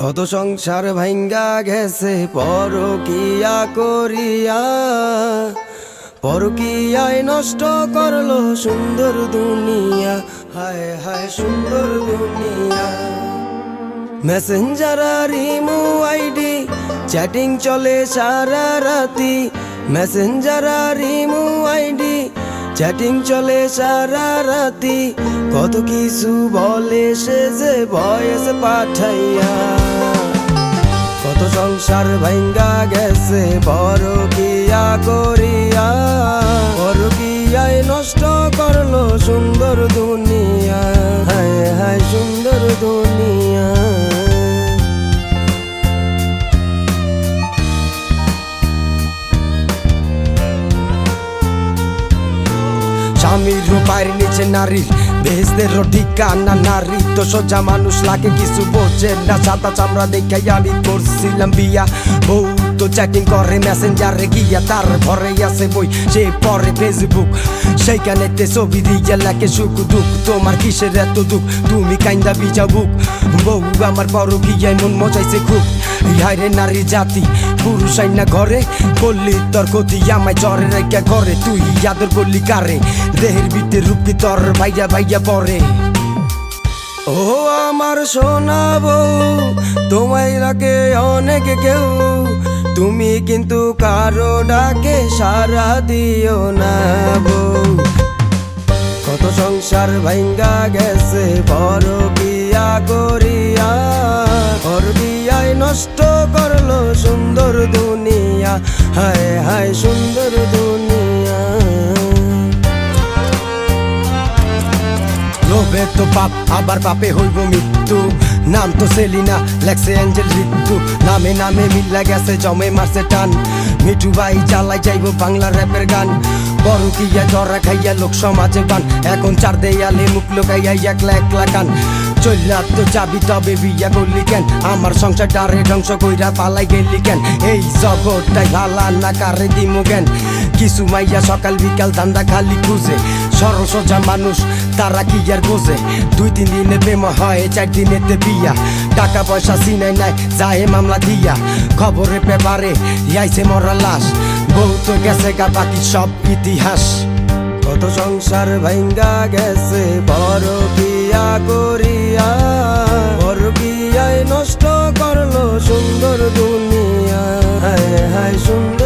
কত সংসার ভাঙ্গা গেছে পরকিয়া করিয়া, পরকিয়ায় নষ্ট করলো সুন্দর দুনিয়া। হায় হায় সুন্দর দুনিয়া। মেসেঞ্জার আর ইমো আইডি চ্যাটিং চলে সারা রাতি। মেসেঞ্জার আর ইমো আইডি চ্যাটিং চলে সারা রাতি। কত কিছু বলে সে যে ভয়েস পাঠাইয়া। কত সংসার ভাঙ্গা গেছে পরকিয়া করিয়া, পরকিয়ায় নষ্ট করলো সুন্দর দুনিয়া। হায় হায় সুন্দর দুনিয়া। স্বামীর পায়ের নিচে নারীর বেহেশতের ঠিকানা। নারী তো সোজা মানুষ, লাগে কিছু বোঝে না। সাদা চামড়া দেখে আমি করছিলাম বিয়া। বউ তো চ্যাটিং করে মেসেঞ্জারে গিয়া। তার ঘরে আছে বই, সে পরে ফেসবুক। সেইখানেতে ছবি দিয়ে লেখে সুখ দুঃখ। তোমার কিসের এত দুঃখ, তুমি কাইন্দা বিজা বুক। বউ আমার পরকিয়ায় মন মজাইছে খুব। হায়রে নারী জাতি, পুরুষ আইনা ঘরে করলি তোর ক্ষতি। আমায় জ্বরে রেখে ঘরে তুই আদর করলি কারে? দেহের ভিতরে রূপি তোর ভাইয়া ভাইয়া পরে। ও আমার সোনা বউ, তোমায় রাখে অনেক কেউ। তুমি কিন্তু কারো ডাকে সারা দিও না বউ। কত সংসার ভাঙ্গা গেছে পরকিয়া করিয়া, পরকিয়ায় নষ্ট করলো সুন্দর দুনিয়া। হায় হায় সুন্দর দুনিয়া। লোভে তো পাপ, আবার পাপে হইব মৃত্যু। নাম তো সেলিনা, লেখছে অ্যাঞ্জেল ঋতু। নামে নামে মিল্লা গেছে, জমে মারছে টান। মিঠু ভাই চালাই যাইব বাংলা র্যাপের গান। পরকিয়া ধরা খাইয়া লোক সমাজে বান। এখন চার দেয়ালে মুখ লোকাইয়া একলা একলা গান। চল্লা তো যাবি তবে বিয়া করলি কেন? আমার সংসার ডারে ধ্বংস কইরা পালাই গেলি কেন? এই জগৎটাই ভালা না কারে দিমু জ্ঞান? কিছু মাইয়া সকাল বিকাল ধান্দা খালি খুঁজে। সরল সোজা মানুষ তারা কি আর বোঝে? 2-3 দিনে প্রেম হয়, 4 দিনেতে বিয়া। টাকা পয়সা চিনে নাই, যায় মামলা দিয়া। খবরে পেপারে আইছে মরা লাশ। বউ তো গেছে গা, বাকি সব ইতিহাস। কত সংসার ভাঙ্গা গেছে পরকিয়া করিয়া, পরকিয়ায় নষ্ট করলো সুন্দর দুনিয়া। হায় হায় সুন্দর